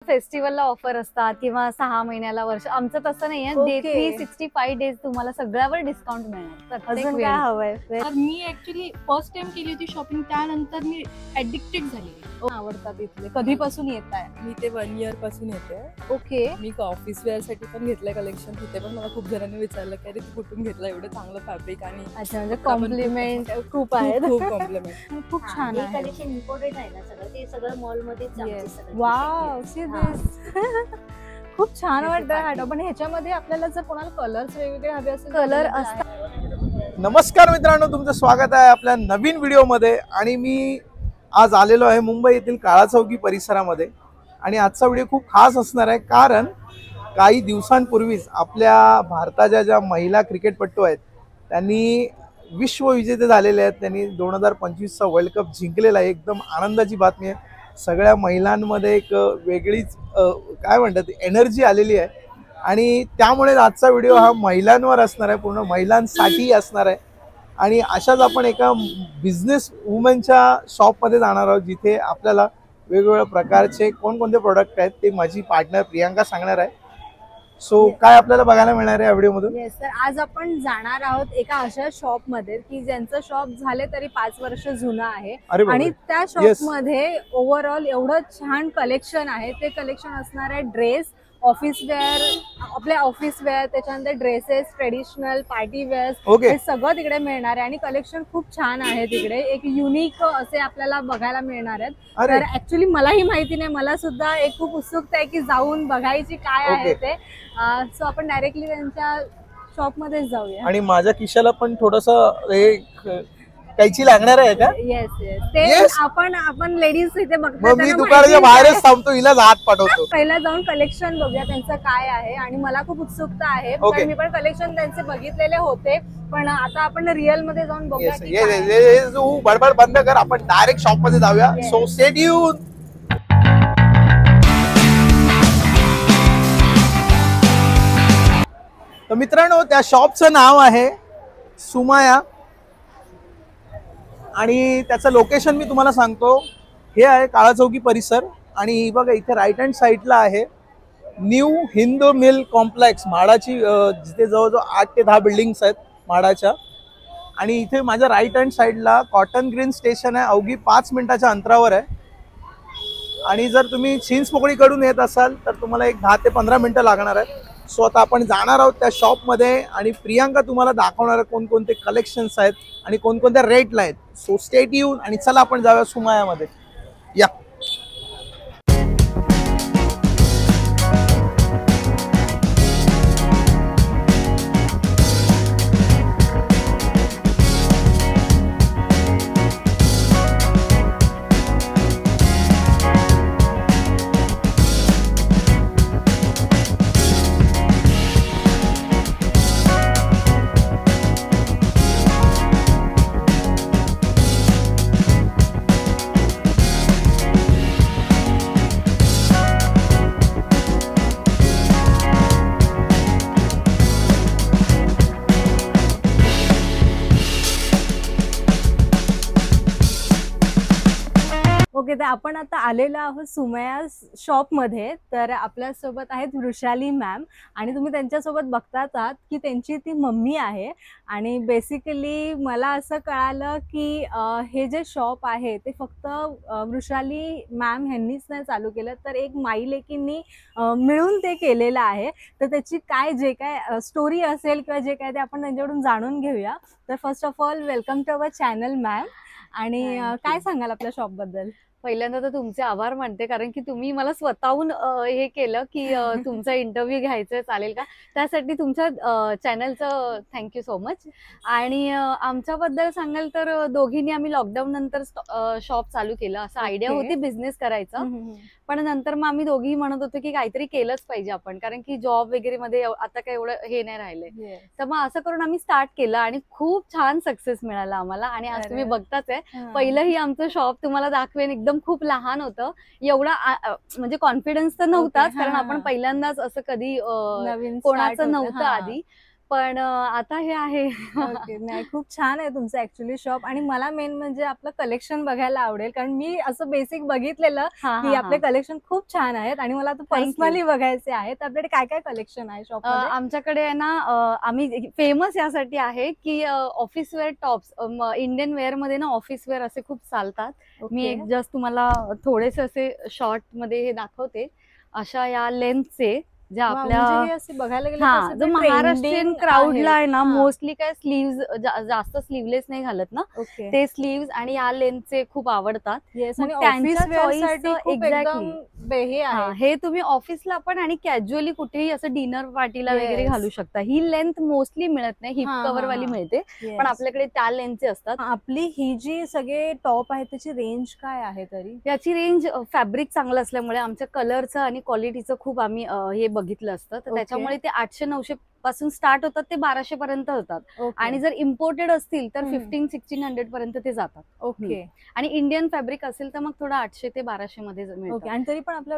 फेस्टिवलला offer असतात किंवा 6 महिन्याला वर्ष. आमचं तसं नाहीये. 365 डेज तुम्हाला सगळ्यावर डिस्काउंट मिळणार. अजून काय हवंय? मी ऍक्च्युली फर्स्ट टाइम केली होती शॉपिंग, त्यानंतर मी ऍडिक्टेड झाली. आवडतात इथले. कधीपासून येत आहे? मी ते 1 year पासून येते. ओके. मी ऑफिस वेअर साठी पण घेतलंय कलेक्शन. तिथे पण मला खूप जणांनी विचारलं की अरे तू कुठून घेतलं एवढं चांगलं फॅब्रिक. आणि अच्छा, म्हणजे कॉम्प्लिमेंट खूप आहे. खूप कॉम्प्लिमेंट. खूप छान आहे. कलेक्शन इम्पोर्टेड आहे ना सगळं, ते सगळं मॉल मध्येच. Wow, see this. खूप छान वाटतं हा टॉप. पण ह्याच्यामध्ये आपल्याला जर कोणाला कलर्स वेगवेगळे हवे असेल, कलर असतात. नमस्कार मित्रांनो, तुमचं स्वागत आहे आपल्या नवीन व्हिडिओमध्ये. आणि मी आज आलेलो आहे मुंबई येथील काळा चौकी परिसरामध्ये. आणि आजचा व्हिडिओ खूप खास असणार आहे, कारण काही दिवसांपूर्वीच आपल्या भारताच्या ज्या महिला क्रिकेटपटू आहेत त्यांनी विश्वविजेते झालेले आहेत. त्यांनी 2025चा वर्ल्ड कप जिंकलेला आहे. एकदम आनंदाची बातमी आहे. सगळ्या महिलांमध्ये एक वेगळीच काय म्हणतात एनर्जी आलेली आहे. आणि त्यामुळे आजचा व्हिडिओ हा महिलांवर असणार आहे, पूर्ण महिलांसाठी असणार आहे. आणि अशाच आपण एका बिझनेस वुमनच्या शॉपमध्ये जाणार आहोत, जिथे आपल्याला वेगवेगळ्या प्रकारचे कोणकोणते प्रोडक्ट आहेत ते माझी पार्टनर प्रियांका सांगणार आहे. सो काय आपल्याला बघायला मिळणार आहे या व्हिडिओमधून? येस सर, आज आपण जाणार आहोत एका अशा शॉप मध्ये की ज्यांचं शॉप झाले तरी 5 वर्ष जुनं आहे. आणि त्या शॉप मध्ये ओव्हरऑल एवढं छान कलेक्शन आहे. ते कलेक्शन असणार आहे ड्रेस, ऑफिस वेअर, आपले ऑफिस वेअर, त्याच्यानंतर ड्रेसेस, ट्रेडिशनल, पार्टी वेअर्स, हे सगळं तिकडे मिळणार आहे. आणि कलेक्शन खूप छान आहे तिकडे. एक युनिक असे आपल्याला बघायला मिळणार आहेत. तर ऍक्च्युली मलाही माहिती नाही, मला सुद्धा एक खूप उत्सुकता आहे की जाऊन बघायची काय आहे ते. सो आपण डायरेक्टली त्यांच्या शॉप मध्येच जाऊया. आणि माझ्या खिशाला पण थोडस कैची लागणार आहे का? येस येस, ते आपण लेडीज इथे बघतो. मी दुकानाच्या बाहेरच थांबतो, हिला हात पाठवतो. पहिला जाऊन कलेक्शन बघूया त्यांचं काय आहे. आणि मला खूप उत्सुकता आहे, कारण मी पण कलेक्शन त्यांचे बघितलेले होते. पण आता आपण रिअल मध्ये जाऊन बघूया. तू बडबड बंद कर, आपण डायरेक्ट शॉप मध्ये जाऊया. So stay tune. तर मित्रांनो, त्या शॉपचं नाव आहे सुमाया. आणि त्याचं लोकेशन मी तुम्हाला सांगतो. हे आहे काळा चौकी परिसर. आणि बघा इथे राईट हँड साईडला आहे न्यू हिंदू मिल कॉम्प्लेक्स म्हाडाची, जिथे जवळजवळ 8 ते 10 बिल्डिंग्स आहेत म्हाडाच्या. आणि इथे माझ्या राईट हँड साईडला कॉटन ग्रीन स्टेशन आहे, अवघी 5 मिनिटाच्या अंतरावर आहे. आणि जर तुम्ही चिंचपोकळीकडून येत असाल तर तुम्हाला एक 10 ते 15 मिनिटं लागणार आहेत. सो आता आपण जाणार आहोत त्या शॉपमध्ये आणि प्रियांका तुम्हाला दाखवणार कोणकोणते कलेक्शन्स आहेत आणि कोणकोणत्या रेटला आहेत. सो स्टे ट्यून आणि चला आपण जाऊया सुमायामध्ये. या ओके. तर आपण आता आलेलो आहोत सुमया शॉप मध्ये. तर आपल्यासोबत आहेत वृषाली मॅम. आणि तुम्ही त्यांच्यासोबत बघताच आहात की त्यांची ती मम्मी आहे. आणि बेसिकली मला असं कळालं की हे जे शॉप आहे ते फक्त वृषाली मॅम ह्यांनीच नाही चालू केलं, तर एक माई लेकींनी मिळून ते केलेलं आहे. तर त्याची काय जे काय स्टोरी असेल किंवा जे काय ते आपण त्यांच्याकडून जाणून घेऊया. तर first of all welcome to our channel ma'am. आणि काय सांगाल आपल्या शॉप बद्दल? पहिल्यांदा तर तुमचे आभार मानते, कारण की तुम्ही मला स्वतःहून हे केलं की तुमचा इंटरव्ह्यू घ्यायचा, चालेल का? त्यासाठी तुमच्या चॅनलचं थँक्यू सो मच. आणि आमच्याबद्दल सांगाल तर दोघींनी आम्ही लॉकडाऊन नंतर शॉप चालू केलं. असं आयडिया होती बिझनेस करायचं, पण नंतर मग आम्ही दोघी म्हणत होतो की काहीतरी केलंच पाहिजे आपण, कारण की जॉब वगैरे मध्ये आता काही एवढं हे नाही राहिलंय. तर मग असं करून आम्ही स्टार्ट केलं आणि खूप छान सक्सेस मिळाला आम्हाला. आणि आज तुम्ही बघताच आहे, पहिलंही आमचं शॉप तुम्हाला दाखवेन, एकदम खूप लहान होतं. एवढा म्हणजे कॉन्फिडन्स तर नव्हताच, कारण आपण पहिल्यांदाच असं कधी कोणाचं नव्हतं आधी. पण आता हे आहे. ओके, नाही खूप छान आहे तुमचं ऍक्च्युली शॉप. आणि मला मेन म्हणजे आपलं कलेक्शन बघायला आवडेल, कारण मी असं बेसिक बघितलेलं की आपले कलेक्शन खूप छान आहेत आणि मला आता पर्सनली बघायचे आहेत. आपल्याकडे काय काय कलेक्शन आहे शॉप मध्ये? आमच्याकडे आहे ना, आम्ही फेमस यासाठी आहे की office wear tops, Indian wear मध्ये ना ऑफिस वेअर असे खूप चालतात. मी एक जस्ट तुम्हाला थोडेसे असे शॉर्ट मध्ये हे दाखवते. अशा या लेंथचे जे आपल्या म्हणजे हे असे बघायला गेलं तर हा, असं जो ते महाराष्ट्रीयन trending क्राऊडला आहे ना, हा. मोस्टली काय स्लीव्ज जास्त स्लीवलेस नाही घालत ना, ओके, ते स्लीव्ज आणि या लेंथचे खूप आवडतात. येस. मग आणि त्यांच्या ऑफिस वेअर choice साठी खूप exactly. एकदम हे हा, आहे. हे तुम्ही ऑफिसला पण आणि कॅज्युअली कुठेही असं डिनर पार्टीला वगैरे Yes. घालू शकता. ही लेंथ मोस्टली मिळत नाही, हिप हा, कव्हर हा, वाली हा. मिळते, Yes. पण आपल्याकडे त्या लेंथचे असतात. आपली ही जी सगळे टॉप आहेत त्याची रेंज काय आहे तरी? याची रेंज फॅब्रिक चांगलं असल्यामुळे आमच्या कलरचं आणि क्वालिटीचं खूप आम्ही हे बघितलं असतं, तर Okay. त्याच्यामुळे ते 800-900 पासून स्टार्ट होतात, ते 1200 पर्यंत होतात. ओके. आणि जर इम्पोर्टेड असतील तर हम्म. 1500-1600 पर्यंत ते जातात. ओके, आणि इंडियन फॅब्रिक असेल तर मग थोडं 800 ते 1200 मध्ये ओके. मिळतं. आणि तरी पण आपल्या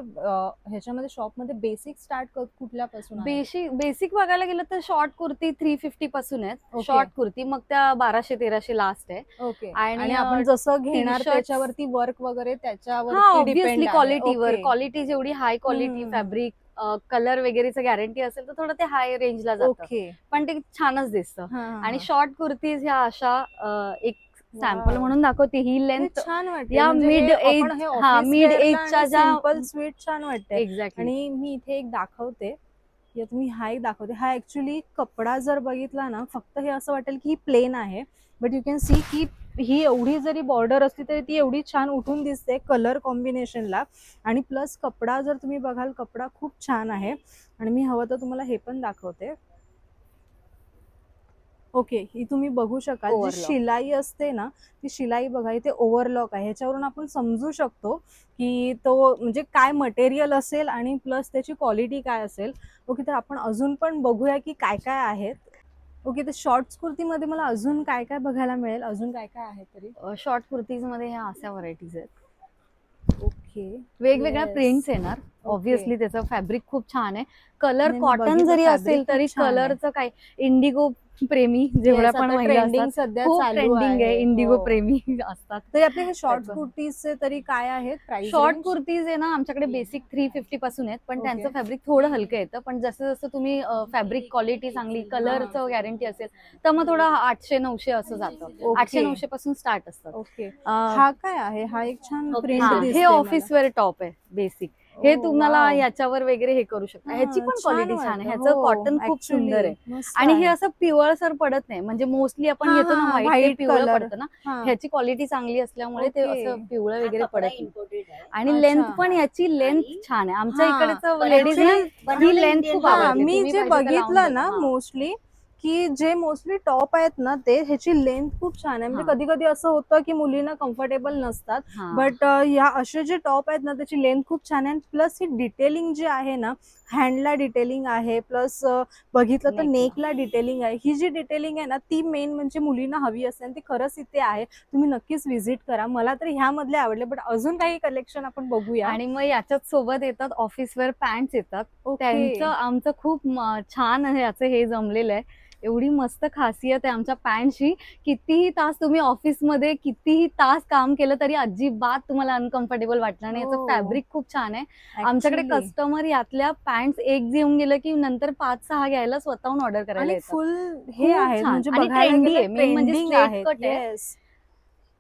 ह्याच्यामध्ये शॉप मध्ये बेसिक स्टार्ट कुठल्यापासून आहे? बेसिक बघायला गेलं तर शॉर्ट कुर्ती 350 पासून आहेत. Okay. शॉर्ट कुर्ती मग त्या 1200-1300 लास्ट आहे. ओके. आणि, आणि आपण जसं घेणार t-shirts- त्याच्यावरती वर्क वगैरे हा, त्याच्यावर ऑब्विसली क्वालिटीवर, क्वालिटी जेवढी हाय क्वालिटी हम्म. फॅब्रिक, कलर वगैरेचं गॅरंटी असेल तर थोडं ते हाय रेंजला जातं, ओके. पण ते छानच दिसतं. हा, हा, आणि हा. शॉर्ट कुर्तीज ह्या अशा एक सॅम्पल Wow. म्हणून दाखवते. ही हे लेंथ छान वाटते. या म्हणजे mid हे आपण age- हे हा, office mid wear ला age च्या आणि ज्या- simple sweet छान वाटते. एक्झॅक्टली. आणि मी इथे एक दाखवते, या तुम्ही हा एक दाखवते. हा ऍक्च्युली कपडा जर बघितला ना, फक्त हे असं वाटेल की ही प्लेन आहे, बट यू कॅन सी की ही एवढी जरी बॉर्डर असली तरी ती एवढी छान उठून दिसते कलर कॉम्बिनेशनला. आणि प्लस कपडा जर तुम्ही बघाल, कपडा खूप छान आहे. आणि मी हवं तर तुम्हाला हे पण दाखवते. ओके, ही तुम्ही बघू शकाल, जी Overlock. शिलाई असते ना, ती शिलाई बघा, इथे ओव्हरलॉक आहे. ह्याच्यावरून आपण समजू शकतो की तो म्हणजे काय मटेरियल असेल आणि प्लस त्याची क्वालिटी काय असेल. ओके, तर आपण अजून पण बघूया की काय काय आहेत. ओके, तर शॉर्ट्स कुर्तीमध्ये मला अजून काय काय बघायला मिळेल? अजून काय काय आहे तरी? शॉर्ट कुर्तीज मध्ये ह्या अशा व्हरायटीज आहेत. ओके, वेगवेगळ्या Yes. प्रिंट्स येणार. ऑब्विसली त्याचं फॅब्रिक खूप छान आहे. कलर नाही, मी कॉटन बघितलं, जरी fabric असेल खूप तरी छान आहे. कलरचं काय, इंडिगो प्रेमी जेवढ्या Yes, पण आता महिला trending असतात, सध्या खूप चालू ट्रेंडिंग आहे. इंडिगो हो. प्रेमी असतात. तरी आपले हे शॉर्ट त्याचं. कुर्तीजचे तरी काय आहेत प्राइस? शॉर्ट कुर्तीज आहे ना, आमच्याकडे बेसिक 350 पासून आहेत, पण Okay. त्यांचं फॅब्रिक थोडं हलकं येतं. पण जसं जसं तुम्ही फॅब्रिक क्वालिटी चांगली, कलरचं गॅरंटी असेल तर मग थोडं 800-900 असं जातं. Okay. 800-900 पासून स्टार्ट असतात. ओके, अं, हा काय आहे? हा एक छान Okay. प्रिंट हा, दिसते हे मला. ऑफिस वेअर टॉप आहे बेसिक. हे Oh, तुम्हाला wow. याच्यावर वगैरे हे करू शकता. ह्याची हा, पण क्वालिटी छान आहे. वाटतं. ह्याचं हो, कॉटन खूप actually, सुंदर आहे. मस्त आणि हे आहे. असं पिवळसर पडत नाही. म्हणजे मोस्टली आपण हा, घेतो ना हा, व्हाईट, ते white पिवळं color. पडतं ना. हा. ह्याची क्वालिटी चांगली असल्यामुळे ते Okay. असं पिवळं हा वगैरे कपडा पडत नाही. imported आहे. आणि अच्छा. लेंथ पण याची लेंथ आणि- छान आहे. आमच्या हा. इकडेच पण लेडीजला actually ही लेंथ Indian खूप हा, हा, आवडते. मी तुम्ही जे पाहिजे तर लावून बघितलं ना बघा. मोस्टली की जे मोस्टली टॉप आहेत ना, ते ह्याची लेंथ खूप छान आहे. म्हणजे हा. कधी कधी असं होतं की मुलींना कम्फर्टेबल नसतात, हा. बट ह्या असे जे टॉप आहेत ना, त्याची लेंथ खूप छान आहे. प्लस ही डिटेलिंग जी आहे ना, हँडला डिटेलिंग आहे, प्लस बघितलं तर Neck ला. नेकला डिटेलिंग आहे. ही जी डिटेलिंग आहे ना, ती मेन म्हणजे मुलींना हवी असते आणि ती खरंच इथे आहे. तुम्ही नक्कीच व्हिजिट करा. मला तर ह्यामधले आवडले, बट अजून काही कलेक्शन आपण बघूया. आणि मग याच्यात सोबत येतात ऑफिस वेअर पॅन्ट येतात. ओके. त्यांचं आमचं खूप छान आहे, याचं हे जमलेलं आहे. एवढी मस्त खासियत आहे आमच्या पॅन्टची. कितीही तास तुम्ही ऑफिसमध्ये कितीही तास काम केलं तरी अजिबात तुम्हाला अनकम्फर्टेबल वाटणार नाही. याचं हो. फॅब्रिक खूप छान आहे. आमच्याकडे Actually. कस्टमर यातल्या पॅन्ट एक घेऊन गेलं की नंतर 5-6 घ्यायला स्वतःहून ऑर्डर करायला आणि येतात. फुल हे खूप आहे छान. म्हणजे आणि बघायला trendy गेलं आहे. main म्हणजे trending straight आहेत. cut आहे. Yes.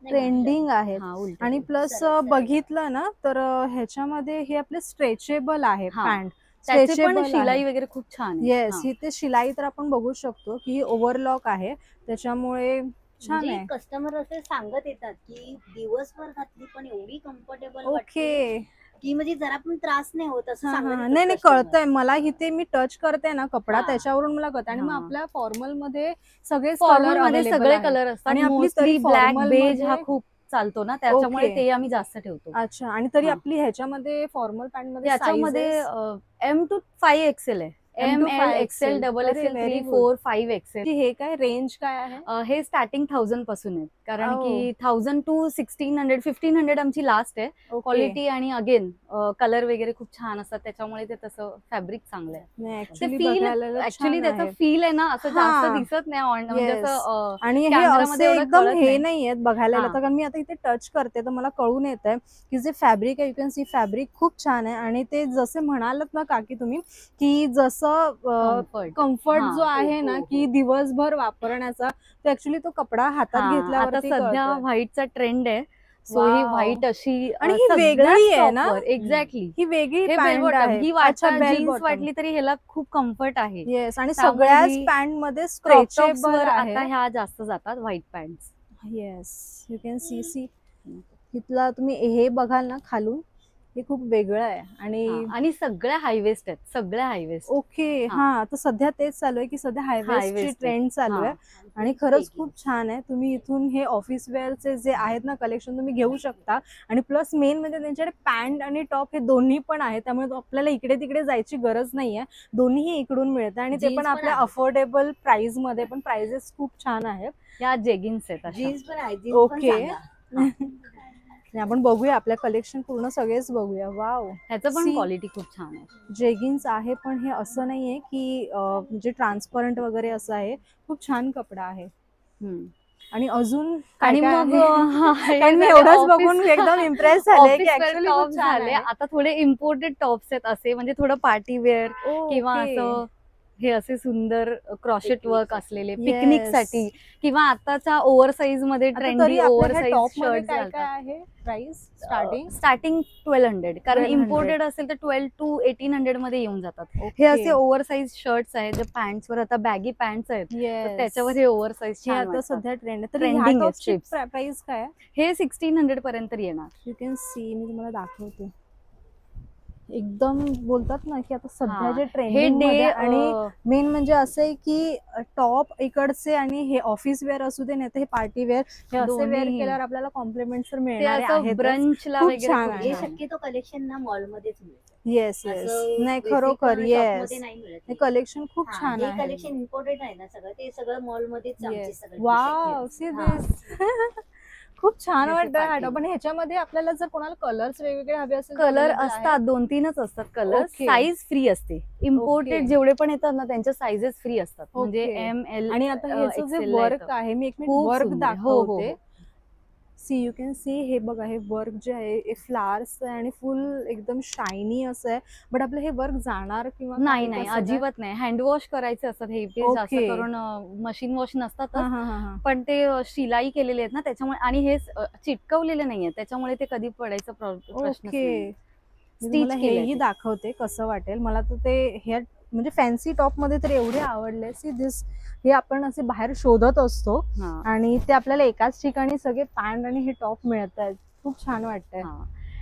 नाही, ट्रेंडिंग आहेत. हा, उलटं आणि ते. प्लस सरळ. बघितलं ना तर ह्याच्यामध्ये हे आपले स्ट्रेचेबल आहे हा. पॅन्ट. त्याची पण शिलाई वगैरे खूप छान आहे. येस, हा. ही ते शिलाई तर आपण बघू शकतो की ही ओव्हरलॉक आहे, त्याच्यामुळे छान म्हणजे आहे. कस्टमर असे सांगत येतात की दिवसभर घातली पण एवढी कम्फर्टेबल वाटते ओके. की म्हणजे जरा पण त्रास नाही होत असं हा, सांगत हा, येतात नाही नाही, customer. कळतंय मला. इथे मी टच करते ना कपडा, हा. त्याच्यावरून मला कळतं. आणि मग हा. आपल्या फॉर्मल मध्ये सगळे फॉर्मल मध्ये सगळे कलर असतात. आणि आपली मोस्टली तरी ब्लॅक formal बेज मध्ये- हा खूप चालतो ना, त्याच्यामुळे Okay. ते आम्ही जास्त ठेवतो. अच्छा. आणि तरी हा. आपली ह्याच्यामध्ये फॉर्मल पॅन्ट मध्ये याच्यामध्ये sizes? M to 5XL आहे. M to ML, 5XL. XL, अरे, XXL, very 3, good. 4, 5XL. हे काय रेंज काय आहे? हे स्टार्टिंग 1000 पासून आहे. कारण की 1000 to 1600 1500 आमची लास्ट आहे. क्वालिटी आणि अगेन कलर वगैरे खूप छान असतात, त्याच्यामुळे ते तसं फॅब्रिक चांगलं आहे. ते फील ऍक्च्युली त्याचं फील आहे ना असं जास्त दिसत नाही म्हणजे असं आणि हे असे एकदम हे नाही आहेत बघायला. कारण मी आता इथे टच करते तर मला कळून येत आहे की जे फॅब्रिक आहे, यू कॅन सी फॅब्रिक खूप छान आहे. आणि ते जसे म्हणालात ना काकी तुम्ही की जसं कम्फर्ट जो आहे ना की दिवसभर वापरण्याचा, तो ऍक्च्युली तो कपडा हातात घेतल्यावर सध्या व्हाईटचा ट्रेंड आहे. सो ही व्हाईट अशी आणि ही वेगळी आहे ना. एक्झॅक्टली ही वेगळी ही जीन्स वाटली तरी ह्याला खूप कम्फर्ट आहे. येस, आणि सगळ्याच पॅन्ट मध्ये स्ट्रेचेबल आता ह्या जास्त जातात white pant. Yes, you can see इथला तुम्ही हे बघाल ना खालून, हे खूप वेगळं आहे. आणि सगळ्या हायवेस्ट आहेत, सगळ्या हायवेस्ट. ओके, हा, तर सध्या तेच चालू आहे की सध्या हायवेस्टची ट्रेंड चालू आहे. आणि खरंच खूप छान आहे. तुम्ही इथून हे ऑफिस वेअरचे जे आहेत ना कलेक्शन तुम्ही घेऊ शकता. आणि प्लस मेन म्हणजे त्यांच्याकडे पॅन्ट आणि टॉप हे दोन्ही पण आहे, त्यामुळे आपल्याला इकडे तिकडे जायची गरज नाहीये. दोन्हीही इकडून मिळतं आणि ते पण आपल्या अफोर्डेबल प्राइस मध्ये. पण प्राइसेस खूप छान आहेत. या जेगिन्स आहेत, जीन्स पण आहे. ओके, आपण बघूया आपल्या कलेक्शन पूर्ण सगळेच बघूया. वाव, ह्याचं पण क्वालिटी खूप छान आहे. जेगिन्स आहे पण हे असं नाहीये की म्हणजे ट्रान्सपरंट वगैरे असं आहे. खूप छान कपडा आहे. आणि अजून आणि मग मी एवढंच बघून एकदम इम्प्रेस झाले की ऍक्च्युअली टॉप झाले. आता थोडे इम्पोर्टेड टॉप्स आहेत असे, म्हणजे थोडं पार्टी वेअर किंवा असं हे असे सुंदर क्रॉशेट वर्क असलेले पिकनिक साठी, किंवा आताच्या ओव्हरसाइज मध्ये ट्रेंडी ओव्हरसाइज शर्ट आहे. प्राइस स्टार्टिंग 1200, कारण इम्पोर्टेड असेल तर 1200 to 1800 मध्ये येऊन जातात. हे असे ओव्हरसाइज शर्ट्स आहेत जे पॅन्ट्स वर, आता बॅगी पॅन्ट्स आहेत त्याच्यावर हे ओव्हरसाइज आता सध्या ट्रेंड आहे. ट्रेंडिंग प्राइस काय? हे 1600 पर्यंत येणार. यू कॅन सी, मी तुम्हाला दाखवते. एकदम बोलतात ना की आता सध्या जे ट्रेंडिंग मध्ये. आणि मेन म्हणजे असं आहे की टॉप इकडचे आणि हे ऑफिस वेअर असू दे नाही तर हे पार्टी वेअर, हे असे वेअर केल्यावर आपल्याला कॉम्प्लिमेंट्स तर मिळणार आहेत. ब्रंचला वगैरे हे शक्यतो कलेक्शन ना मॉल मध्येच मिळतं. येस नाही खरोखर. येस, हे कलेक्शन खूप छान आहे. कलेक्शन इम्पोर्टेड आहे ना सगळं, ते सगळं मॉल मध्येच. Wow, see this. खूप छान वाटतं हा टॉप. पण ह्याच्यामध्ये आपल्याला जर कोणाला कलर्स वेगवेगळे हवे असेल, कलर असतात 2-3च असतात कलर. साईज फ्री असते. इम्पोर्टेड जेवढे पण येतात ना त्यांच्या साईजेस फ्री असतात, म्हणजे ML. आणि आता ह्याचं जे वर्क आहे, मी एक मिनिट वर्क दाखवते. सी, यू कॅन सी, हे बघा, हे वर्क जे आहे हे फ्लावर्स आहे आणि फुल एकदम शायनी असं आहे. बट आपलं हे वर्क जाणार किंवा नाही अजिबात नाही. हँडवॉश करायचे असतात हे जास्त करून, मशीन वॉश नसतात. पण ते शिलाई केलेले आहेत ना त्याच्यामुळे, आणि हे चिटकवलेले नाहीये त्याच्यामुळे ते कधी पडायचा प्रश्न नाही. स्टिच हेही दाखवते कसं वाटेल मला. तर ते हे म्हणजे फॅन्सी टॉप मध्ये तर एवढे आवडले. सी दिस, हे आपण असे बाहेर शोधत असतो आणि ते आपल्याला एकाच ठिकाणी सगळे पॅन्ट आणि हे टॉप मिळत आहेत. खूप छान वाटतंय.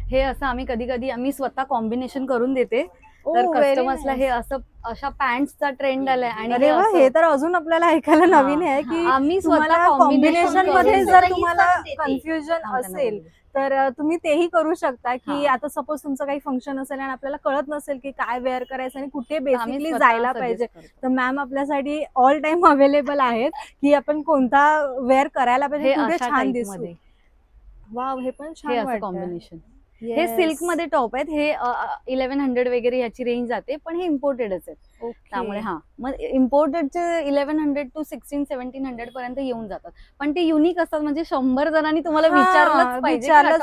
हे असं आम्ही स्वतः कॉम्बिनेशन करून देते तर कस्टमर्सला. हे असं अशा पॅन्टचा ट्रेंड आलाय. आणि हे तर अजून आपल्याला ऐकायला नवीन आहे की आम्ही स्वतः कॉम्बिनेशन मध्ये जर तुम्हाला कन्फ्युजन असेल तर तुम्ही तेही करू शकता. की आता सपोज तुमचं काही फंक्शन असेल आणि आपल्याला कळत नसेल की काय वेअर करायचं आणि कुठे बेसिकली जायला पाहिजे, तर मॅम आपल्यासाठी ऑल टाइम अवेलेबल आहेत की आपण कोणता वेअर करायला पाहिजे, कुठे छान दिसू. वाव, हे पण छान वाटतं कॉम्बिनेशन. हे सिल्क मध्ये टॉप आहेत. हे 1100 वगैरे ह्याची रेंज जाते, पण हे इम्पोर्टेडच आहेत. त्यामुळे मग इम्पोर्टेडचे 1100 to 1600-1700 पर्यंत येऊन जातात. पण ते युनिक असतात, म्हणजे 100 जणांनी तुम्हाला विचारलंच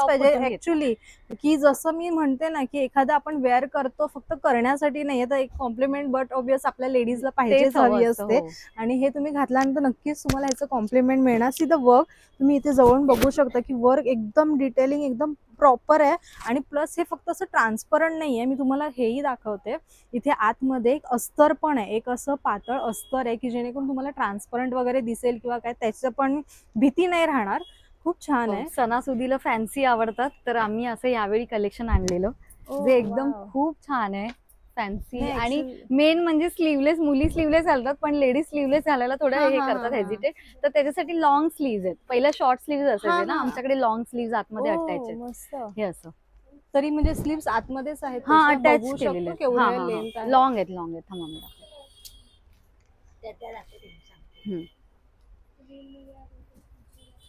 पाहिजे ऍक्च्युली. की जसं मी म्हणते ना की एखादा आपण वेअर करतो फक्त करण्यासाठी नाहीये, तर एक कॉम्प्लिमेंट बट ऑब्वियस आपल्या लेडीजला पाहिजेच हवी असते. आणि हे तुम्ही घातल्यानंतर नक्कीच तुम्हाला ह्याचं कॉम्प्लिमेंट मिळणार. सी द वर्क तुम्ही इथे जवळून बघू शकता की वर्क एकदम डिटेलिंग एकदम प्रॉपर आहे. आणि प्लस हे फक्त असं ट्रान्सपरंट नाहीये, मी तुम्हाला हेही दाखवते. इथे आतमध्ये एक अस्तर पण आहे, एक असं पातळ अस्तर आहे की जेणेकरून तुम्हाला ट्रान्सपरंट वगैरे दिसेल किंवा काय त्याचं पण भीती नाही राहणार. खूप छान आहे. सणासुदीला फॅन्सी आवडतात तर आम्ही असं यावेळी कलेक्शन आणलेलं जे एकदम खूप छान आहे फॅन्सी. आणि मेन म्हणजे स्लीवलेस, मुली स्लीवलेस घालतात पण लेडीज स्लीवलेस घालायला थोडं हे करतात, हेजिटेट. तर त्याच्यासाठी लॉंग स्लीव्ह आहेत. पहिल्या शॉर्ट स्लीव्ह असायचे ना, आमच्याकडे लॉंग स्लीव्ह आतमध्ये अटॅच. हे असं तरी म्हणजे स्लीव्स आतमध्येच आहेत. अटॅच केलेले लॉंग आहेत. थांबा मी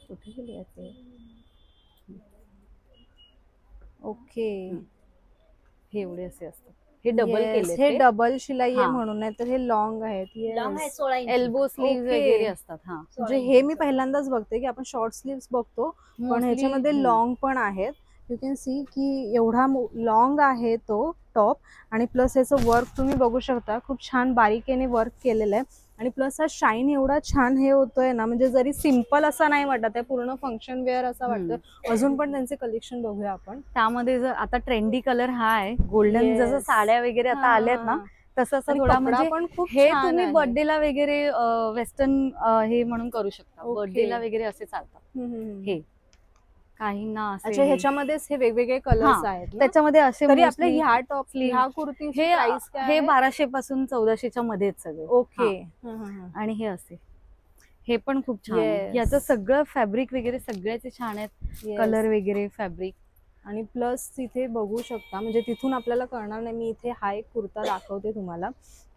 कुठे गेली याचे? ओके, हे एवढे असे असतात. हे डबल केले, हे डबल शिलाई आहे हा. म्हणून, नाही तर हे लॉंग आहेत. लॉंग आहे 16 इंच. Elbow slew Okay. वगैरे असतात. हा, म्हणजे हे मी पहिल्यांदाच बघते की आपण शॉर्ट स्लीव्स बघतो, पण Mostly, ह्याच्यामध्ये लॉंग पण आहेत. यू कॅन सी की एवढा लॉंग आहे तो टॉप, आणि प्लस ह्याचं वर्क तुम्ही बघू शकता, खूप छान बारीकेने वर्क केलेलं आहे. आणि प्लस हा शाईन एवढा छान हे होतोय ना, म्हणजे जरी सिम्पल असा नाही वाटत आहे, पूर्ण फंक्शन वेअर असा वाटतोय. अजून पण त्यांचे कलेक्शन बघूया आपण. त्यामध्ये जर आता ट्रेंडी कलर हा आहे गोल्डन, Yes. जसं साड्या वगैरे आता आल्यात ना तसं असं आणि थोडा, कपडा म्हणजे पण खूप हे छान तुम्ही आहे. बर्थडेला वगैरे वेस्टर्न हे म्हणून करू शकता. Okay. बर्थडेला वगैरे असे चालतात. हे हे काहींना असे अच्छा, ह्याच्यामध्येच हे वेगवेगळे कलर्स आहेत ना? त्याच्यामध्ये असे तरी आपल्या mostly ह्या टॉप sleeve. ह्या कुर्ती हे प्राइस काय हे आहे? 1200 पासून 1400च्या मध्ये आहेत सगळे. ओके. आणि हे असे, हे पण खूप छान आहे. Yes. याचं सगळं फॅब्रिक वगैरे सगळ्याचे छान आहेत. कलर वगैरे फॅब्रिक. आणि प्लस तिथे बघू शकता, म्हणजे तिथून आपल्याला कळणार नाही, मी इथे हा एक कुर्ता दाखवते तुम्हाला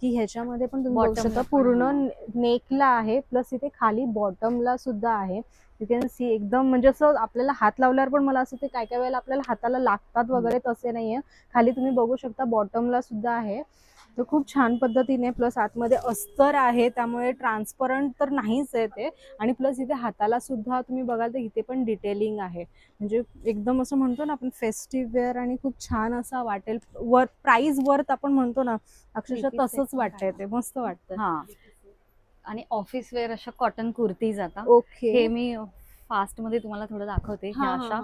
की ह्याच्यामध्ये पण तुम्ही बघू Bottom शकता ला पण, पूर्ण नेकला आहे, प्लस इथे खाली बॉटमला सुद्धा आहे. यू कॅन सी एकदम म्हणजे असं आपल्याला हात लावल्यावर पण मला असं ते काय काय वेळेला आपल्याला हाताला लागतात वगैरे, तसे नाहीये. खाली तुम्ही बघू शकता बॉटमला सुद्धा आहे. तर खूप छान पद्धतीने, प्लस आतमध्ये अस्तर आहे त्यामुळे ट्रान्सपरंट तर नाहीच आहे ते. आणि प्लस इथे हाताला सुद्धा तुम्ही बघाल तर इथे पण डिटेलिंग आहे, म्हणजे एकदम असं म्हणतो ना आपण फेस्टिव्ह वेअर, आणि खूप छान असा वाटेल. वर्थ, प्राइस वर्थ आपण म्हणतो ना, अक्षरशः तसंच वाटतंय ते, मस्त वाटतंय. हा, आणि ऑफिस वेअर अशा कॉटन कुर्तीज आता ओके, हे मी फास्ट मध्ये तुम्हाला थोडं दाखवते. ह्या अशा,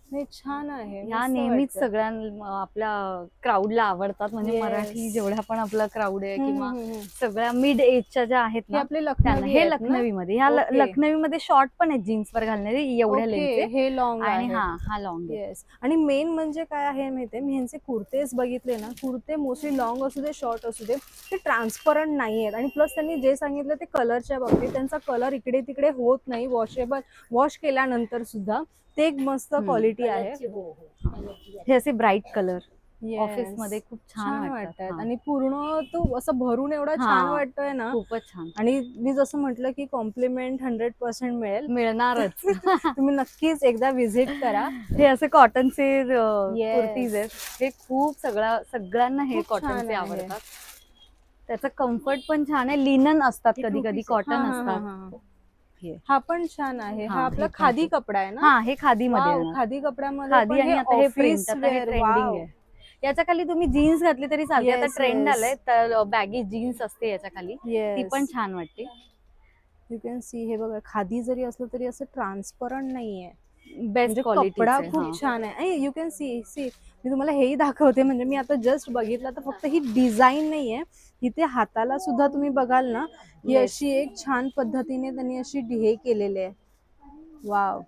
हे छान आहे. ह्या मस्त नेहमीच वाटतंय. सगळ्या आपल्या क्राऊडला आवडतात. म्हणजे Yes. मराठी जेवढा पण आपला क्राऊड आहे किंवा हम्म. सगळ्या मिड एजच्या ज्या आहेत हे ना, आपले त्यांना लखनवी हे आहेत ना? लखनवी मध्ये, ह्या Okay. लखनवी मध्ये शॉर्ट पण आहेत जीन्स वर घालणारे एवढ्या ओके, लेंथचे. हे लॉंग आणि आहे. हा लॉंग आहे. येस, आणि मेन म्हणजे काय आहे माहितीये, मी ह्यांचे कुर्तेच बघितले ना, कुर्ते मोस्टली लॉंग असू दे शॉर्ट असू दे, ते ट्रान्सपरंट नाही आहेत. आणि प्लस त्यांनी जे सांगितलं ते कलरच्या बाबतीत, त्यांचा कलर इकडे तिकडे होत नाही, वॉशेबल, वॉश केल्यानंतर सुद्धा ते एक मस्त क्वालिटी आहे. कलरची, हो, हो. कलरची आहे. हे असे ब्राईट कलर Yes. ऑफिस मध्ये खूप छान वाटतात. आणि पूर्ण तो असं भरून एवढा छान वाटतोय ना. खूपच छान. आणि मी जसं म्हटलं की कॉम्प्लिमेंट 100% मिळेल, मिळणारच. तुम्ही नक्कीच एकदा व्हिजिट करा. हे असे कॉटनचे Yes. कुर्तीज आहेत. हे खूप सगळ्यांना हे खूप छान कॉटनचे आहे. आवडतात. त्याचं कम्फर्ट पण छान आहे. लिनन असतात, हे कधी two कधी piece कॉटन हा, हा, असतात. हा. हे. हा पण छान आहे. हा, हा आपला हे पण खादी छान. कपडा आहे ना? हा, हे खादी मध्ये वाव, येणार. खादी कपड्यामध्ये खादी पण आणि आता हे प्रिंट, office आता हे wear, ट्रेंडिंग वाव. आहे. याच्या खाली तुम्ही जीन्स घातली तरी चालते. आता Yes, ट्रेंड yes. आलाय तर बॅगी जीन्स असते याच्या खाली, ती Yes. पण छान वाटते. यू कॅन सी, हे बघा, खादी जरी असलं तरी असं ट्रान्सपरंट नाहीये, बेस्ट म्हणजे क्वालिटी. कपडा खूप छान आहे. आणि यू कॅन सी मी तुम्हाला हेही दाखवते, म्हणजे मी आता जस्ट बघितलं तर फक्त ही डिझाईन नाहीये, इथे हाताला सुद्धा तुम्ही बघाल ना, ही Yes. अशी एक छान पद्धतीने त्यांनी अशी हे केलेली आहे. वाव,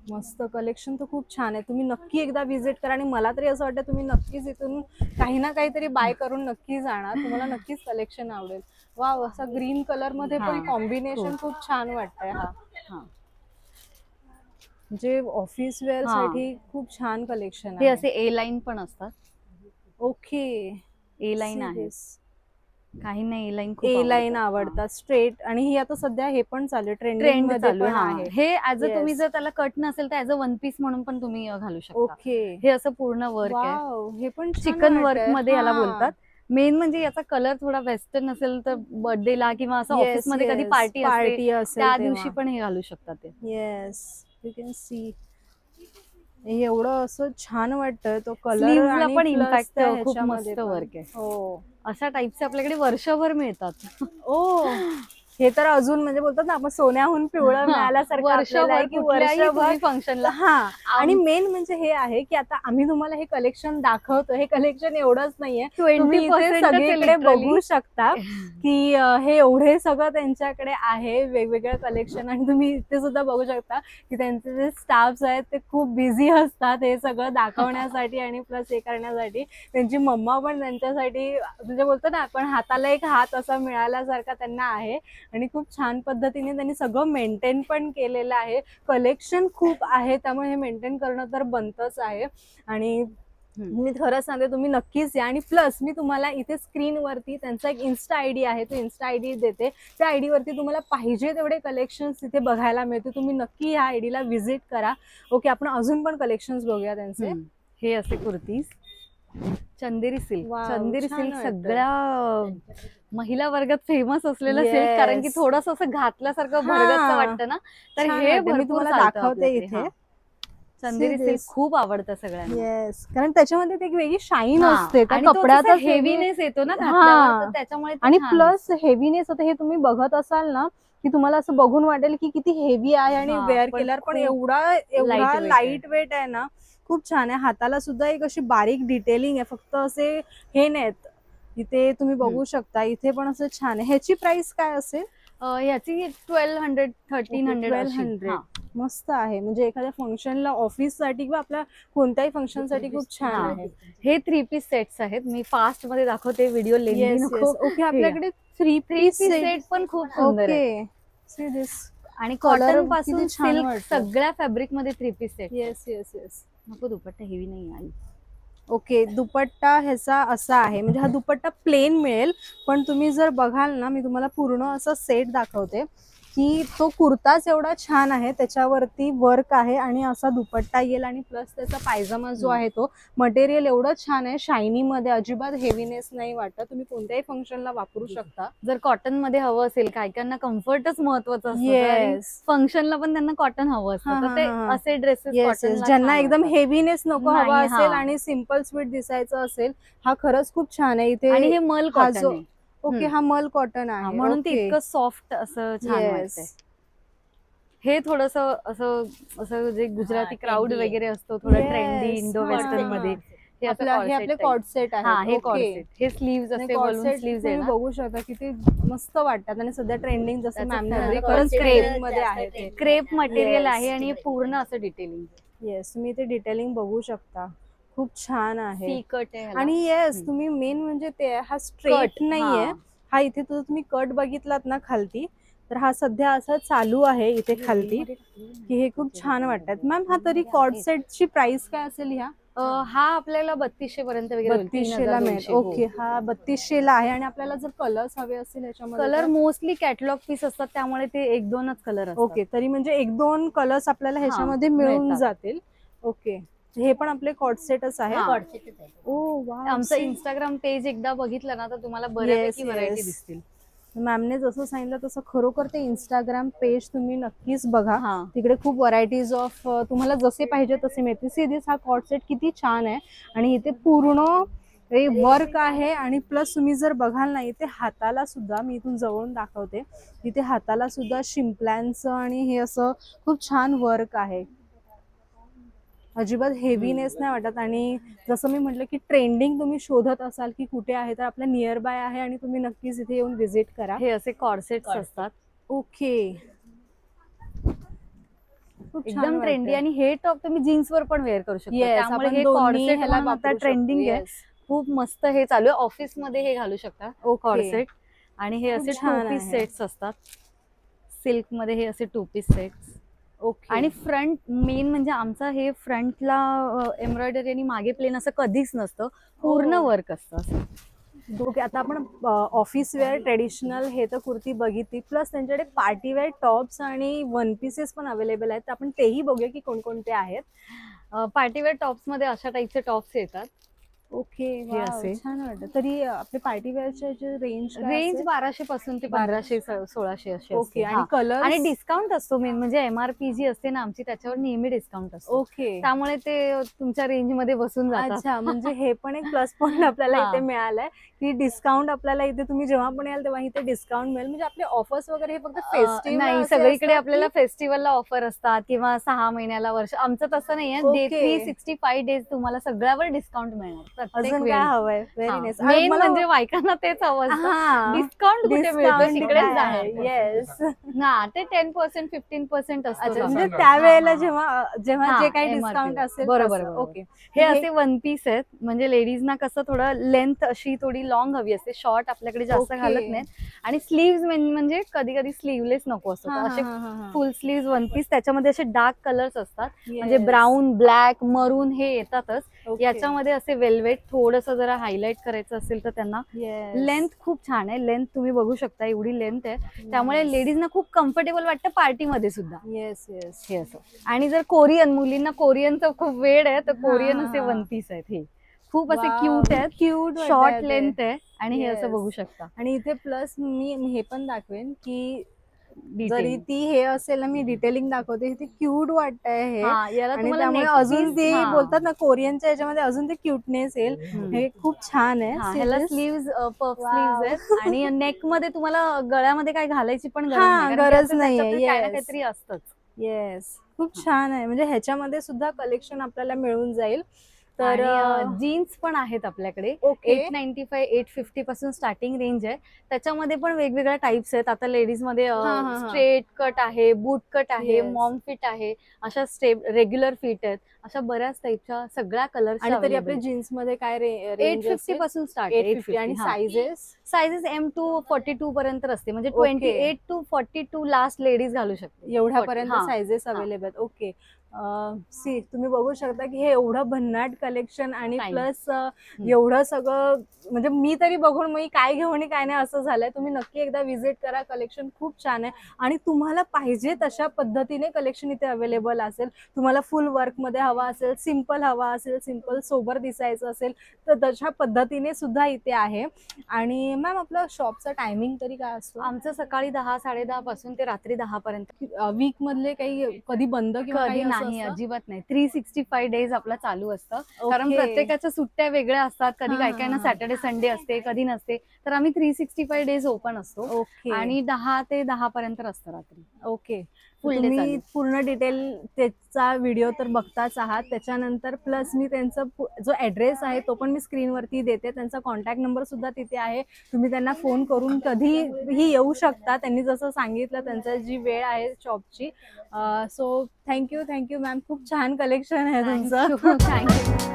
मस्त कलेक्शन तर खूप छान आहे. तुम्ही नक्की एकदा व्हिजिट करा, आणि मला तरी असं वाटतं तुम्ही नक्कीच इथून काही ना काहीतरी बाय करून नक्की जाणार, तुम्हाला नक्कीच कलेक्शन आवडेल. वाव, असा ग्रीन कलर मध्ये पण हा. कॉम्बिनेशन खूप छान वाटतंय. हा, हा. म्हणजे ऑफिस वेअर हा. साठी खूप छान कलेक्शन हे आहे. असे ए लाईन पण असतात. ओके, ए लाईन आहे. काही नाही, ए लाईन ए लाईन आवडतात, स्ट्रेट. आणि ही आता सध्या हे पण चालू आहे, ट्रेंडिंग ट्रेंड मध्ये चालू पण आहे. आहे. हे ऍज अ Yes. तुम्ही जर त्याला कट नसेल तर ऍज अ वन पीस म्हणून पण तुम्ही घालू शकता. ओके, हे असं पूर्ण वर्क आहे. वाव, हे पण छान चिकन वर्क वाटतंय. मध्ये याला हा. बोलतात. मेन म्हणजे याचा कलर थोडा वेस्टर्न असेल तर बर्थडेला किंवा असं Yes, ऑफिस मध्ये कधी yes. पार्टी Party असते असेल त्या तेव्हा. दिवशी पण हे घालू शकतात ते. येस, यू कॅन सी, एवढं असं छान वाटतं तो कलर. Sleeves ला आणि पण plus इम्पॅक्ट त्या खूप ह्याच्यामध्ये मस्त पण. वर्क आहे. हो, अशा टाईपचे आपल्याकडे वर्षभर मिळतात. ओ, हे तर अजून म्हणजे बोलतात ना आपण सोन्याहून पिवळं मिळाल्यासारखं आपल्याला आहे की वर्षभर. फंक्शनला. हा, आणि मेन म्हणजे हे आहे की आता आम्ही तुम्हाला हे कलेक्शन दाखवतो, हे कलेक्शन एवढंच नाहीये, तुम्ही इथे 20% सगळीकडे literally. बघू शकता की हे एवढे सगळं त्यांच्याकडे आहे वेगवेगळं कलेक्शन. आणि तुम्ही इथे सुद्धा बघू शकता की त्यांचे जे स्टाफ्स आहेत ते खूप बिझी असतात हे सगळं दाखवण्यासाठी आणि प्लस हे करण्यासाठी. त्यांची मम्मा पण त्यांच्यासाठी, म्हणजे बोलतो ना आपण हाताला एक हात असा मिळाल्यासारखा त्यांना आहे. आणि खूप छान पद्धतीने त्यांनी सगळं मेंटेन पण केलेलं आहे. कलेक्शन खूप आहे त्यामुळे हे मेंटेन करणं तर बनतच आहे. आणि मी खरं सांगते तुम्ही नक्कीच या. आणि प्लस मी तुम्हाला इथे स्क्रीनवरती त्यांचा एक इन्स्टा आयडी आहे, तो इन्स्टा आयडी देते. त्या आयडी वरती तुम्हाला पाहिजे तेवढे कलेक्शन्स इथे बघायला मिळते. तुम्ही नक्की ह्या आयडीला व्हिजिट करा. ओके, आपण अजून पण कलेक्शन्स बघूया त्यांचे. हे असे कुर्तीज चंदेरी सिल्क. Wow, चंदेरी छान सिल्क वाटतं. सगळ्या महिला वर्गात फेमस असलेलं Yes. सिल्क, कारण की थोडस असं घातल्यासारखं भरगच्च वाटतं ना, तर छान हे वाटतं. मी भरपूर तुम्हाला चालतं दाखवते आपल्याकडे. इथे. हा. चंदेरी See सिल्क this. खूप आवडतं सगळ्यांना. येस, कारण त्याच्यामध्ये ते एक वेगळी शाईन हा. असते त्या आणि तो कपड्यात कसा हेवीनेस येतो ना घातल्यावर, तर त्याच्यामुळे ते आणि छान प्लस हेवीनेस. आता हे तुम्ही बघत असाल ना की तुम्हाला असं बघून वाटेल की किती हेवी आहे आणि हा, वेअर पण केल्यावर पण खूप एवढा lightweight आहे. लाईट वेट आहे ना, खूप छान आहे. हाताला सुद्धा एक अशी बारीक डिटेलिंग आहे, फक्त असे हे नाहीत. इथे तुम्ही बघू शकता, इथे पण असं छान आहे. ह्याची प्राइस काय असेल? याची 1200 1300 1200. मस्त आहे. म्हणजे एखाद्या फंक्शनला, ऑफिस साठी किंवा आपल्या कोणत्याही फंक्शन साठी खूप छान आहे. हे 3 पीस सेट्स आहेत. मी फास्ट मध्ये दाखवते, व्हिडिओ लेंदी नको. ओके, आपल्याकडे 3 3 पीस पीस सेट पण खूप सुंदर आहे. Okay, see this. आणि Color कॉटन पासून किती छान सिल्क वाटतं. सगळ्या फॅब्रिक मध्ये 3 piece set. Yes yes yes. नको दुपट्टा हेवी नाही आहे. ओके, दुपट्टा ह्याचा असा आहे, म्हणजे हा दुपट्टा प्लेन मिळेल, पण तुम्ही जर बघाल ना, मी तुम्हाला पूर्ण असा सेट दाखवते की तो कुर्ताच एवढा छान आहे, त्याच्यावरती वर्क आहे आणि असा दुपट्टा येईल आणि प्लस त्याचा पायजामा जो आहे तो मटेरियल एवढं छान आहे, शायनी मध्ये, अजिबात हेवीनेस नाही वाटत. तुम्ही कोणत्याही फंक्शनला वापरू शकता. जर कॉटन मध्ये हवं असेल, काहीकांना कम्फर्टच महत्वाचं असतं, येस. फंक्शनला पण त्यांना कॉटन हवं असतं, तर ते असे ड्रेसेस येस येस, ज्यांना एकदम हेवीनेस नको नाही, हवा असेल हा. आणि सिम्पल स्वीट दिसायचं असेल, हा खरंच खूप छान आहे. इथे आणि हे मल हा कॉटन जो- आहे. ओके, हा मल कॉटन हा, आहे, म्हणून ते ओके. इतकं सॉफ्ट असं छान Yes. वाटतंय. हे थोडस असं असं जे गुजराती क्राऊड trendy आहे. वगैरे असतो, थोडं Yes. ट्रेंडी इंडो हा. वेस्टर्न मध्ये, हे असं आपलं- हे आपले corset कॉर्ड सेट type. हा, आहे. हे कॉर्सेट. हे स्लीव्स असे बलून स्लीव्स आहे तुम्ही ना. बघू शकता किती मस्त वाटतात आणि सध्या ट्रेंडिंग जसं त्याचं मॅमने fabric म्हटलं, खरंच corset क्रेप जास्त मध्ये आहे ते. trending. Crepe material Yes. आहे आणि हे पूर्ण असं डिटेलिंग येस, तुम्ही ते डिटेलिंग बघू शकता, खूप छान आहे. सी कट आहे ह्याला. आणि येस, हम्म. तुम्ही मेन म्हणजे ते हा स्ट्रेट Cut, नाहीये, हा. हा इथे तो तुम्ही कट बघितलात ना खालती, तर हा सध्या असा चालू आहे इथे खालती, की हे खूप छान वाटतात. मॅम, हा तरी कॉर्ड सेटची प्राइस काय असेल? ह्या हा आपल्याला 3200 पर्यंत वगैरे होईल, 3200 ला मिळेल. 3200, हो. ओके, हा 3200 ला आहे. आणि आपल्याला जर कलर्स हवे असतील याच्यामध्ये कलर तर- मोस्टली कॅटलॉग पीस असतात, त्यामुळे ते 1-2च कलर असतात. ओके, तरी म्हणजे 1-2 कलर्स आपल्याला ह्याच्यामध्ये मिळून मिळतात. जातील. ओके, हे पण आपले कॉर्ड सेटच आहे. हा. Corset च आहे. ओ वा, आमचं इंस्टाग्राम पेज एकदा बघितलं ना, तर तुम्हाला बऱ्यापैकी Yes, व्हरायटी yes. दिसतील. मॅमने जसं सांगितलं तसं खरोखर ते इंस्टाग्राम पेज तुम्ही नक्कीच बघा. हा. तिकडे खूप व्हरायटीज ऑफ तुम्हाला जसे पाहिजे तसे मिळतील. सी दिस, हा कॉर्ड सेट किती छान आहे आणि इथे पूर्ण वर्क आहे. आणि प्लस तुम्ही जर बघाल ना, इथे हाताला सुद्धा, मी इथून जवळून दाखवते, इथे हाताला सुद्धा शिंपल्यांचं आणि हे असं खूप छान वर्क आहे. अजिबात हेवीनेस नाही वाटत. आणि जसं मी म्हटलं की ट्रेंडिंग तुम्ही शोधत असाल की कुठे आहे, तर आपल्या नियर बाय आहे आणि तुम्ही नक्कीच इथे येऊन व्हिजिट करा. हे असे कॉर्सेट्स असतात, ओके, खूप छान एकदम ट्रेंडी. वाटतंय. आणि हे टॉप तुम्ही जीन्स वर पण वेअर करू शकता, Yes, त्यामुळे आपण हे दोन्ही कॉर्सेट ह्याला म्हणून आता वापरू शकतो. ट्रेंडिंग आहे. Yes. खूप मस्त हे चालू आहे. ऑफिस मध्ये हे घालू शकता ओके. कॉर्सेट. आणि हे खूप असे छान 2 पीस आहे. सेट्स असतात, सिल्क मध्ये हे असे 2 पीस सेट्स. ओके. आणि फ्रंट मेन म्हणजे आमचा हे फ्रंटला एम्ब्रॉयडरी आणि मागे प्लेन असं कधीच नसतं, पूर्ण वर्क असतं असं. ओके, आता आपण ऑफिस वेअर ट्रेडिशनल हे तर कुर्ती बघितली, प्लस त्यांच्याकडे पार्टी वेअर टॉप्स आणि वन पीसेस पण अवेलेबल आहेत. तर आपण तेही बघूया की कोणकोणते आहेत. पार्टीवेअर टॉप्स मध्ये अशा टाईपचे टॉप्स येतात. ओके, हे असे. छान वाटतं. तरी आपले पार्टी वेअरचे रेंज रेंज 1200 पासून ते 1500 1600 असे ओके. असते. आणि हा. कलर आणि डिस्काउंट असतो मेन म्हणजे MRP जी असते ना आमची, त्याच्यावर नेहमी डिस्काउंट असतो, ओके. त्यामुळे ते तुमच्या रेंज मध्ये बसून जातात. अच्छा, म्हणजे हे पण एक प्लस पॉईंट आपल्याला हा. इथे मिळालंय की डिस्काउंट आपल्याला इथे, तुम्ही जेव्हा पण याल तेव्हा इथे डिस्काउंट मिळेल. म्हणजे आपले ऑफर्स वगैरे हे फक्त फेस्टिव्ह नाही, सगळीकडे आपल्याला फेस्टिवलला ऑफर असतात किंवा 6 महिन्याला वर्ष. आमचं तसं नाहीये, Okay. 365 डेज तुम्हाला सगळ्यावर डिस्काउंट मिळणार प्रत्येक अजून वेळी. काय हवंय? Very nice. मेन म्हणजे बायकांना तेच हवं असतं. डिस्काउंट कुठे मिळतो तिकडेच जाणार. येस. ना ते 10% 15% अच्छा, असतं. म्हणजे त्यावेळेला जेव्हा जेव्हा हा, जे काही MRP. डिस्काउंट असेल बरोबर, तसं. बरोबर. ओके. हे असे 1 पीस आहेत, म्हणजे लेडीजना कसं थोडं लेंथ अशी थोडी लॉंग हवी असते, शॉर्ट आपल्याकडे जास्त Okay. घालत नाहीत. आणि स्लीव्स म्हणजे कधी कधी स्लीवलेस नको असतो, तर असे फुल स्लीव्ह 1 पीस, त्याच्यामध्ये असे डार्क कलर्स असतात, म्हणजे ब्राऊन, ब्लॅक, मरून हे येतातच. याच्यामध्ये असे वेल्वेट थोडंसं जरा हायलाइट करायचं असेल तर त्यांना लेंथ खूप छान आहे. लेंथ तुम्ही बघू शकता, एवढी लेंथ आहे, त्यामुळे लेडीजना खूप कम्फर्टेबल वाटतं पार्टीमध्ये सुद्धा. Yes yes. हे असं. आणि जर कोरियन, मुलींना कोरियनचं खूप वेड आहे, तर कोरियन असे वन पीस आहेत. हे खूप असे क्यूट आहेत, क्यूट शॉर्ट लेंथ आहे आणि हे असं बघू शकता. आणि इथे प्लस मी हे पण दाखवेन की जरी ती हे असेल ना, मी डिटेलिंग दाखवते, ती क्यूट वाटतंय हे. आणि त्यामुळे अजून ते बोलतात ना कोरियनच्या याच्यामध्ये अजून ते क्यूटनेस येईल. हे खूप छान आहे. ह्याला स्लीव्ज पफ स्लीव्ज आहेत आणि नेक मध्ये तुम्हाला गळ्यामध्ये काय घालायची पण गरज नाहीये, काहीतरी असतंच. येस, खूप छान आहे. म्हणजे ह्याच्यामध्ये सुद्धा कलेक्शन आपल्याला मिळून जाईल. तर जीन्स पण आहेत आपल्याकडे. 895 850 पासून स्टार्टिंग रेंज आहे. त्याच्यामध्ये पण वेगवेगळ्या टाइप्स आहेत. आता लेडीज मध्ये स्ट्रेट कट आहे, बूट कट आहे, मॉम फिट आहे, अशा स्टेप रेग्युलर फिट आहेत, अशा बऱ्याच टाइपच्या सगळ्या कलर्स. आणि तरी आपल्या जीन्स मध्ये काय 850 पासून स्टार्ट. 850. आणि साइजेस M to 42 पर्यंत असते, म्हणजे 28 to 42 लास्ट लेडीज घालू शकते, एवढ्यापर्यंत साइजेस अवेलेबल. ओके. सी तुम्ही बघू शकता की हे एवढं भन्नाट कलेक्शन आणि प्लस एवढं सगळं, म्हणजे मी तरी बघून मी काय घेऊ आणि काय नाही असं झालंय. तुम्ही नक्की एकदा व्हिजिट करा. कलेक्शन खूप छान आहे आणि तुम्हाला पाहिजे तशा पद्धतीने कलेक्शन इथे अवेलेबल असेल. तुम्हाला फुल वर्क मध्ये हवा असेल, सिम्पल हवा असेल, सिम्पल सोबर दिसायचं असेल, तर तशा पद्धतीने सुद्धा इथे आहे. आणि मॅम आपलं शॉपचा टायमिंग तरी काय असतो? आमचं सकाळी 10 10:30 पासून ते रात्री 10 पर्यंत. वीक मधले काही कधी बंद किंवा कधी नाही, अजिबात नाही. 365 डेज आपला चालू असतं, कारण प्रत्येकाच्या सुट्ट्या वेगळ्या असतात. कधी काही काही ना सॅटर्डे संडे असते, कधी नसते. तर आम्ही 365 डेज ओपन असतो आणि 10 ते 10 पर्यंत असतं रात्री. ओके. तुम्ही पूर्ण डिटेल त्याचा व्हिडिओ तर बघताच आहात. त्याच्यानंतर प्लस मी त्यांचा जो ऍड्रेस आहे तो पण मी स्क्रीनवरती देते. त्यांचा कॉन्टॅक्ट नंबर सुद्धा तिथे आहे. तुम्ही त्यांना फोन करून कधीही येऊ शकता. त्यांनी जसं सांगितलं त्यांचा जी वेळ आहे शॉपची. So thank you ma'am. खूप छान कलेक्शन आहे तुमचं. थँक्यू.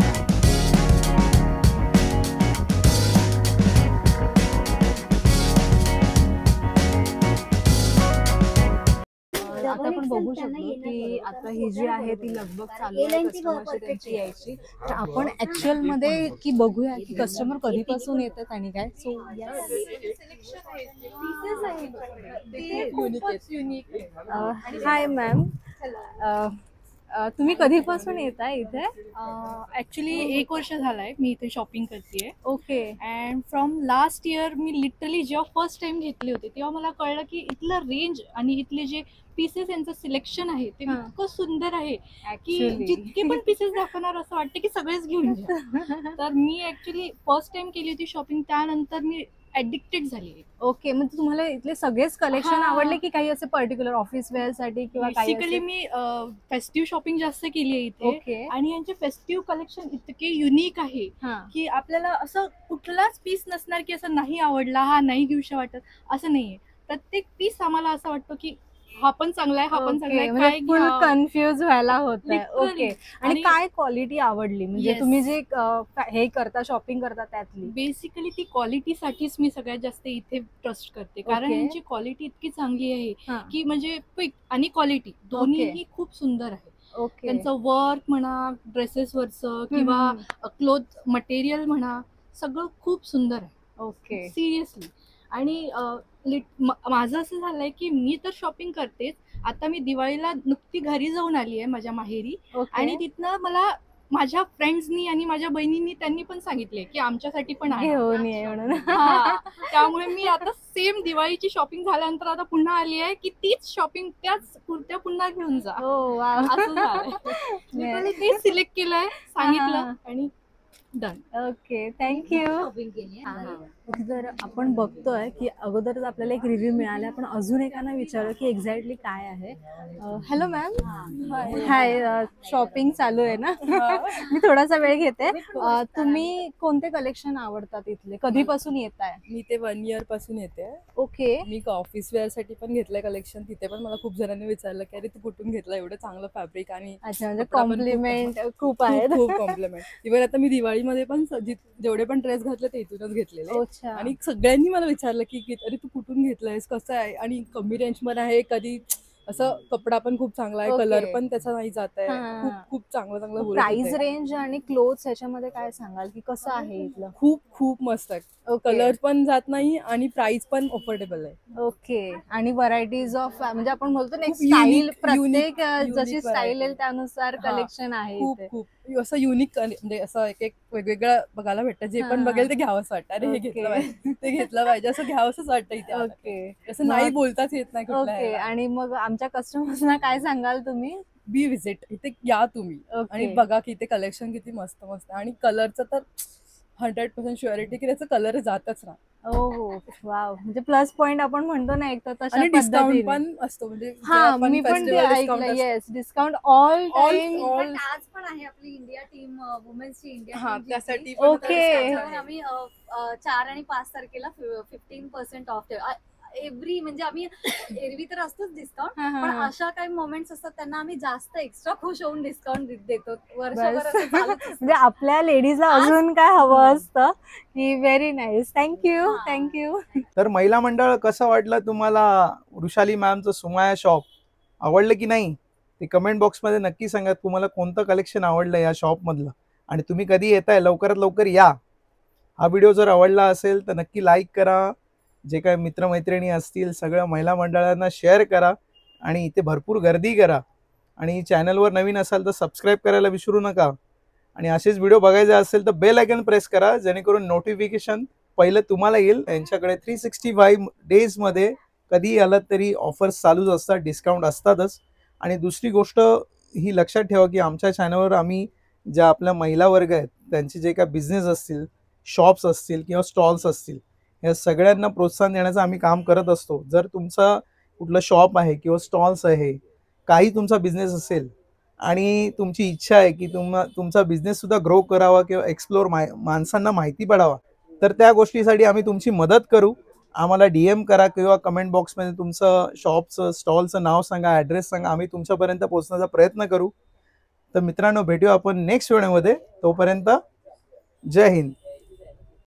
आता आपण बघू शकतो की आता ही जी आहे ती लगबग चालू आहे कस्टमरची त्यांची यायची. तर आपण ऍक्च्युअल मध्ये की बघूया की कस्टमर कधीपासून येतात आणि काय. सो हाय मॅम, तुम्ही कधीपासून येताय इथे? ऍक्च्युली 1 वर्ष झालाय मी इथे शॉपिंग करतेय. Okay. And from last year me literally जेव्हा फर्स्ट टाइम घेतले होते तेव्हा मला कळलं की इथलं रेंज आणि इथले जे पीसेस यांचं सिलेक्शन आहे ते इतकं सुंदर आहे की जितके पण पीसेस दाखवणार असं वाटतं की सगळेच घेऊन घ्या. तर मी ऍक्च्युली फर्स्ट टाइम केली होती शॉपिंग, त्यानंतर मी ऍडिक्टेड झाली. ओके. म्हणजे तुम्हाला इथले सगळेच कलेक्शन आवडले की काही असे पर्टिक्युलर ऑफिस वेअर साठी किंवा काही? बेसिकली मी फेस्टिव्ह शॉपिंग जास्त केली आहे इथे आणि यांचे फेस्टिव्ह कलेक्शन इतके युनिक आहे की आपल्याला असं कुठलाच पीस नसणार की असं नाही आवडला, हा नाही घेऊशा वाटत, असं नाहीये. प्रत्येक पीस आम्हाला असं वाटतं की हा पण चांगला आहे, हा पण चांगला आहे, काय फुल कन्फ्युज व्हायला होतंय. ओके. आणि काय क्वालिटी आवडली म्हणजे तुम्ही जे हे करता, शॉपिंग करता त्यातली? बेसिकली ती क्वालिटीसाठीच मी सगळ्यात जास्त इथे ट्रस्ट करते, कारण यांची क्वालिटी इतकी चांगली आहे की म्हणजे क्विक आणि क्वालिटी दोन्हीही खूप सुंदर आहे. त्यांचं वर्क म्हणा, ड्रेसेसवरचं किंवा क्लोथ मटेरियल म्हणा, सगळं खूप सुंदर आहे. ओके. सिरियसली. आणि माझं असं झालंय की मी तर शॉपिंग करतेच. आता मी दिवाळीला नुकती घरी जाऊन आली आहे माझ्या माहेरी आणि तिथनं मला माझ्या फ्रेंड्सनी आणि माझ्या बहिणींनी त्यांनी पण सांगितले की आमच्यासाठी पण आहे म्हणून. त्यामुळे मी आता सेम दिवाळीची शॉपिंग झाल्यानंतर आता पुन्हा आली आहे की तीच शॉपिंग, त्याच कुर्त्या पुन्हा घेऊन जा. असं झालंय. तेच सिलेक्ट केलंय, सांगितलं आणि डन. ओके. थँक्यू. तर आपण बघतोय की अगोदरच आपल्याला एक रिव्ह्यू मिळाला, पण अजून एकांना विचारू की एक्झॅक्टली काय आहे. Hello ma'am. हाय. शॉपिंग चालू आहे ना? मी थोडासा वेळ घेते. तुम्ही कोणते कलेक्शन आवडतात इथले? कधीपासून येत आहे? मी ते 1 year पासून येते. ओके. मी ऑफिस वेअर साठी पण घेतलंय कलेक्शन. तिथे पण मला खूप जणांनी विचारलं की अरे तू कुठून घेतलं एवढं चांगलं फॅब्रिक. आणि अच्छा, म्हणजे कॉम्प्लिमेंट खूप आहेत. खूप कॉम्प्लिमेंट. इव्हन आता मी दिवाळीमध्ये पण जेवढे पण ड्रेस घातले ते इथूनच घेतलेले. आणि सगळ्यांनी मला विचारलं की अरे तू कुठून घेतलंयस, कसं आहे, आणि कमी रेंज मध्ये आहे, कधी असं कपडा पण खूप चांगला आहे, Okay. कलर पण त्याचा नाही जात आहे, हा. खूप खूप चांगलं चांगलं प्राइस रेंज आणि क्लोथ्स ह्याच्यामध्ये काय सांगाल की कसं आहे इथलं? खूप खूप मस्त आहे. कलर पण जात नाही आणि प्राइस पण अफोर्डेबल आहे. ओके. आणि व्हरायटीज ऑफ म्हणजे आपण बोलतो ना खूप स्टाईल, unique- प्रत्येक unique जशी स्टाईल variety. येईल त्यानुसार हा. कलेक्शन आहे खूप इथे. खूप असं युनिक म्हणजे असं एक एक वेगवेगळं बघायला भेटतं. जे पण हा. बघेल ते घ्यावंच वाटतं. अरे हे Okay. घेतलं पाहिजे, ते घेतलं पाहिजे, असं घ्यावंच वाटतं इथे आलं की. ओके. असं नाही मग- बोलताच येत नाही कुठल्या ओके. ह्याला. आणि मग आमच्या कस्टमर्सना काय सांगाल तुम्ही? बी विजिट, इथे या तुम्ही आणि ओके. बघा की इथे कलेक्शन किती मस्त मस्त आहे. आणि कलरचं तर 100% शुअरिटी की त्याचा कलर जातच नाही. हो वाव. म्हणजे प्लस पॉइंट आपण म्हणतो ना एक तर तशा आणि डिस्काउंट पद्धतीने. पण असतो, म्हणजे हा, मी पण ते ऐकलं. Yes, discount all time. आज पण आहे आपली इंडिया टीम, वुमेन्सची इंडिया हा, टीम त्यासाठी पण Okay. आम्ही 4 आणि 5 तारखेला 15% ऑफ एव्हरी, म्हणजे आम्ही एरवी तर असतोच डिस्काउंट, हा, हा, पण हा. अशा काही मोमेंट्स असतात त्यांना आम्ही जास्त एक्स्ट्रा खुश होऊन डिस्काउंट देतो. वर्षभर बस. असं चालूच असतं. म्हणजे आपल्या लेडीजला आज- अजून काय हवं असतं की व्हेरी नाईस. थँक्यू. हा. थँक्यू. तर महिला मंडळ कसं वाटलं तुम्हाला? वृषाली मॅमचं सुमाया शॉप आवडलं की नाही ते कमेंट बॉक्समध्ये नक्की सांगा. तुम्हाला कोणतं कलेक्शन आवडलं या शॉपमधलं आणि तुम्ही कधी येताय लवकरात लवकर या. हा व्हिडिओ जर आवडला असेल तर नक्की लाईक करा. जे काय मित्रमैत्रिणी असतील सगळ्या महिला मंडळांना शेअर करा आणि इथे भरपूर गर्दी करा. आणि चॅनलवर नवीन असाल तर सबस्क्राईब करायला विसरू नका. आणि असेच व्हिडिओ बघायचे असेल तर बेल आयकॉन प्रेस करा जेणेकरून नोटिफिकेशन पहिलं तुम्हाला येईल. त्यांच्याकडे 365 डेजमध्ये कधीही आलं तरी ऑफर्स चालूच असतात, डिस्काउंट असतातच. आणि दुसरी गोष्ट ही लक्षात ठेवा की आमच्या चॅनलवर आम्ही ज्या आपल्या महिला वर्ग आहेत त्यांचे जे काय बिझनेस असतील, शॉप्स असतील किंवा स्टॉल्स असतील, या सगळ्यांना प्रोत्साहन देण्याचं आम्ही काम करत असतो. जर तुमचा कुठलं शॉप आहे किंवा स्टॉल्स आहे, काही तुमचा बिझनेस असेल आणि तुमची इच्छा आहे की तुमचा बिझनेससुद्धा ग्रो करावा किंवा एक्सप्लोर माणसांना माहिती पडावा, तर त्या गोष्टीसाठी आम्ही तुमची मदत करू. आम्हाला DM करा किंवा कमेंट बॉक्समध्ये तुमचं शॉपचं, स्टॉलचं नाव सांगा, ॲड्रेस सांगा. आम्ही तुमच्यापर्यंत पोहोचण्याचा प्रयत्न करू. तर मित्रांनो, भेटूया आपण नेक्स्ट व्हिडिओमध्ये. तोपर्यंत जय हिंद.